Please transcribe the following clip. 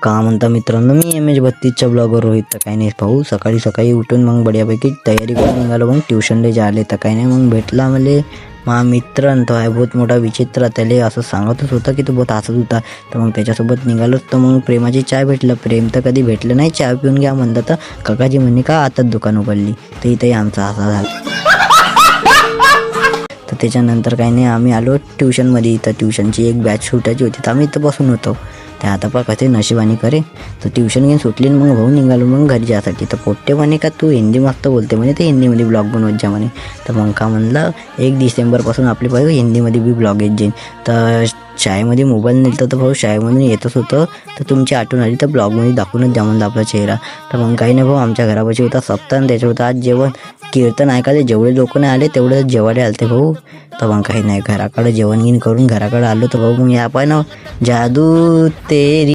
का म्हणता मित्रांनो, मी MH32च्या ब्लॉगवर रोहित. तर काही नाही भाऊ, सकाळी सकाळी उठून मग बढियापैकी तयारी करून निघालो. मग ट्युशनला जाले तर काही नाही. मग भेटला मला मा मित्र, तो आहे बहुत मोठा विचित्र. त्याला असं सांगतच होता की तो बहुत हसत होता. तर मग त्याच्यासोबत निघालोच. तर मग प्रेमाची चाय भेटलं. प्रेम तर कधी भेटलं नाही. चहा पिऊन घ्या म्हणलं तर काकाजी म्हणे का आताच दुकान उघडली. तर इथंही आमचा असा झाला. तर त्याच्यानंतर काही नाही, आम्ही आलो ट्युशनमध्ये. तर ट्युशनची एक बॅच सुटायची होती तर आम्ही इथं बसून होतो. ते आता पहा कसे नशिबाने करे. तर ट्युशन घेऊन सुटली मग भाऊ निघालो मग घरी जायसाठी. तर पोट्टे म्हणे का तू हिंदी मस्त बोलते म्हणे, ते हिंदीमध्ये ब्लॉग बनवत जा म्हणे. तर मग का म्हणलं 1 डिसेंबरपासून आपली पाहिजे हिंदीमध्ये बी ब्लॉग येत जाईल. तर शाळेमध्ये मोबाईल नेलं तर भाऊ शाळेमधून येतच होतं. तर तुमची आठवण आली तर ब्लॉगमध्ये दाखवूनच द्या म्हणलं आपला चेहरा. तर मग काही नाही भाऊ, आमच्या घरापाशी होता सप्ताह आणि त्याच्यावर आज जेवण कीर्तन ऐकायला जेवढे लोक नाही आले तेवढे जेवायला आलते भाऊ. तर मग काही नाही, घराकडे जेवण गिन करून घराकडे आलो. तर भाऊ मग या पाय ना जादू तेरी